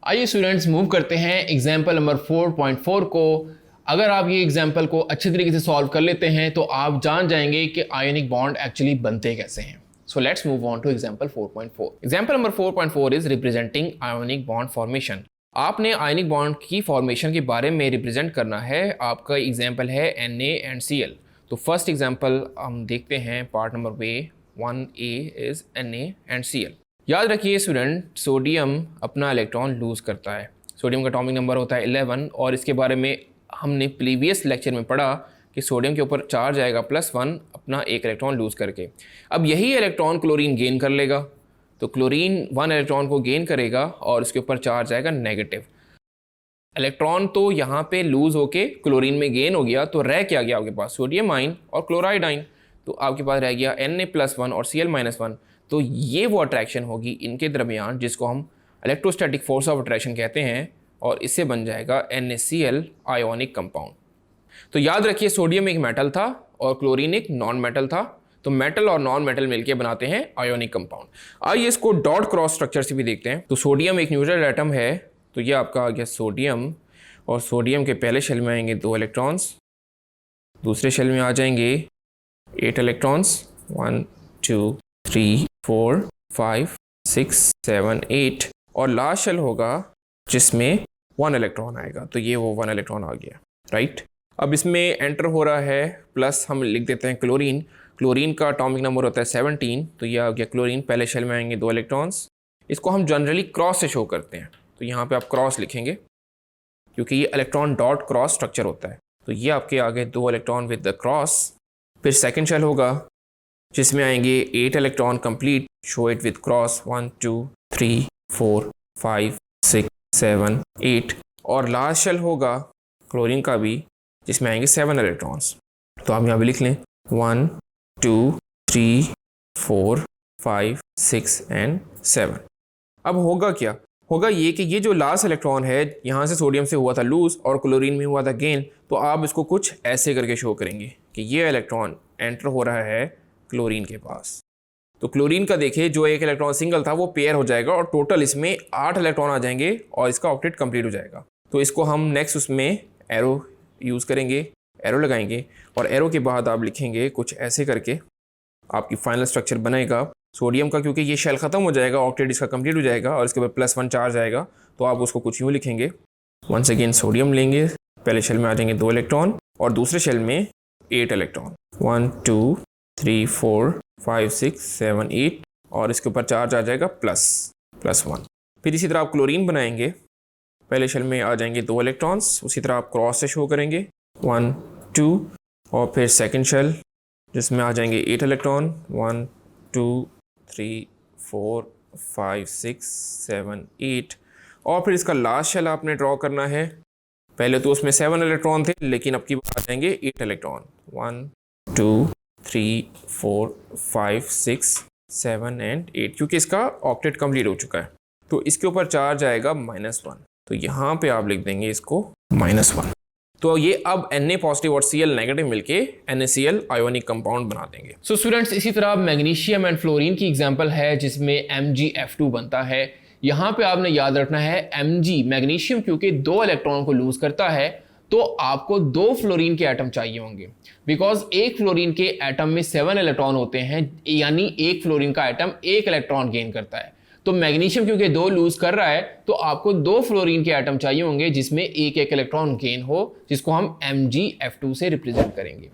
आइए students move करते हैं एग्जाम्पल नंबर 4.4 को। अगर आप ये एग्जाम्पल को अच्छे तरीके से सॉल्व कर लेते हैं तो आप जान जाएंगे कि आयोनिक बॉन्ड एक्चुअली बनते कैसे हैं। So let's move on to example 4.4। Example number 4.4 is representing ionic bond formation. आपने आयोनिक बॉन्ड की फॉर्मेशन के बारे में रिप्रेजेंट करना है। आपका एग्जाम्पल है Na&Cl। तो फर्स्ट एग्जाम्पल हम देखते हैं part number 1A is Na&Cl। याद रखिए स्टूडेंट, सोडियम अपना इलेक्ट्रॉन लूज करता है। सोडियम का एटॉमिक नंबर होता है 11 और इसके बारे में हमने प्रीवियस लेक्चर में पढ़ा कि सोडियम के ऊपर चार्ज आएगा +1 अपना एक इलेक्ट्रॉन लूज करके। अब यही इलेक्ट्रॉन क्लोरीन गेन कर लेगा, तो क्लोरीन 1 इलेक्ट्रॉन को गेन करेगा और उसके ऊपर चार्ज आएगा नेगेटिव। इलेक्ट्रॉन तो यहाँ पे लूज होके क्लोरीन में गेन हो गया, तो रह क्या गया आपके पास? सोडियम आइन और क्लोराइड आइन। तो आपके पास रह गया Na+1 और Cl-1। तो ये वो अट्रैक्शन होगी इनके दरमियान जिसको हम इलेक्ट्रोस्टैटिक फोर्स ऑफ अट्रैक्शन कहते हैं, और इससे बन जाएगा NaCl आयोनिक कंपाउंड। तो याद रखिए सोडियम एक मेटल था और क्लोरीन एक नॉन मेटल था, तो मेटल और नॉन मेटल मिलके बनाते हैं आयोनिक कंपाउंड। आइए इसको डॉट क्रॉस स्ट्रक्चर से भी देखते हैं। तो सोडियम एक न्यूट्रल एटम है, तो ये आपका आ गया सोडियम, और सोडियम के पहले शेल में आएंगे 2 इलेक्ट्रॉन्स, दूसरे शेल में आ जाएंगे 8 इलेक्ट्रॉन्स, 1 2 3 4 5 6 7 8, और लास्ट शेल होगा जिसमें 1 इलेक्ट्रॉन आएगा। तो ये वो 1 इलेक्ट्रॉन आ गया, राइट। अब इसमें एंटर हो रहा है प्लस, हम लिख देते हैं क्लोरीन। क्लोरीन का एटॉमिक नंबर होता है 17, तो ये आ गया क्लोरीन। पहले शेल में आएंगे 2 इलेक्ट्रॉन्स। इसको हम जनरली क्रॉस से शो करते हैं, तो यहाँ पे आप क्रॉस लिखेंगे क्योंकि ये इलेक्ट्रॉन डॉट क्रॉस स्ट्रक्चर होता है। तो ये आपके आगे 2 इलेक्ट्रॉन विद द क्रॉस। फिर सेकेंड शेल होगा जिसमें आएंगे 8 electron complete, show it with cross, 1 2 3 4 5 6 7 8, और लास्ट शेल होगा क्लोरीन का भी जिसमें आएंगे 7 इलेक्ट्रॉन्स। तो आप यहाँ पे लिख लें 1 2 3 4 5 6 एंड 7। अब होगा क्या? होगा ये कि ये जो लास्ट इलेक्ट्रॉन है यहाँ से सोडियम से हुआ था लूज और क्लोरीन में हुआ था गेन, तो आप इसको कुछ ऐसे करके शो करेंगे कि ये इलेक्ट्रॉन एंटर हो रहा है क्लोरीन के पास। तो क्लोरीन का देखिए जो एक इलेक्ट्रॉन सिंगल था वो पेयर हो जाएगा और टोटल इसमें 8 इलेक्ट्रॉन आ जाएंगे और इसका ऑक्टेट कंप्लीट हो जाएगा। तो इसको हम नेक्स्ट उसमें एरो यूज़ करेंगे, एरो लगाएंगे, और एरो के बाद आप लिखेंगे कुछ ऐसे करके आपकी फाइनल स्ट्रक्चर बनेगा सोडियम का। क्योंकि ये शेल ख़त्म हो जाएगा, ऑक्टेट इसका कंप्लीट हो जाएगा और इसके बाद +1 चार्ज आएगा, तो आप उसको कुछ यूँ लिखेंगे। वंस अगेन सोडियम लेंगे, पहले शेल में आ जाएंगे 2 इलेक्ट्रॉन और दूसरे शेल में 8 इलेक्ट्रॉन, 1 2 3 4 5 6 7 8, और इसके ऊपर चार्ज आ जाएगा +1। फिर इसी तरह आप क्लोरीन बनाएंगे, पहले शेल में आ जाएंगे 2 इलेक्ट्रॉन्स, उसी तरह आप क्रॉस से शो करेंगे 1 2, और फिर सेकंड शेल जिसमें आ जाएंगे 8 इलेक्ट्रॉन, 1 2 3 4 5 6 7 8, और फिर इसका लास्ट शेल आपने ड्रॉ करना है। पहले तो उसमें 7 इलेक्ट्रॉन थे, लेकिन अब की बात आ जाएंगे 8 इलेक्ट्रॉन, 1 2 3 4 5 6 7 एंड 8, क्योंकि इसका ऑक्टेट कंप्लीट हो चुका है। तो इसके ऊपर चार्ज आएगा -1, तो यहाँ पे आप लिख देंगे इसको -1। तो ये अब Na पॉजिटिव और Cl नेगेटिव मिलके NaCl आयोनिक कंपाउंड बना देंगे। सो स्टूडेंट्स, इसी तरह मैग्नीशियम एंड फ्लोरीन की एग्जांपल है जिसमें MgF2 बनता है। यहाँ पे आपने याद रखना है Mg, मैग्नीशियम क्योंकि 2 इलेक्ट्रॉन को लूज करता है, तो आपको 2 फ्लोरीन के एटम चाहिए होंगे, बिकॉज एक फ्लोरीन के एटम में 7 इलेक्ट्रॉन होते हैं, यानी एक फ्लोरीन का एटम 1 इलेक्ट्रॉन गेन करता है। तो मैग्नीशियम क्योंकि 2 लूज कर रहा है, तो आपको 2 फ्लोरीन के एटम चाहिए होंगे जिसमें एक इलेक्ट्रॉन गेन हो, जिसको हम MgF2 से रिप्रेजेंट करेंगे।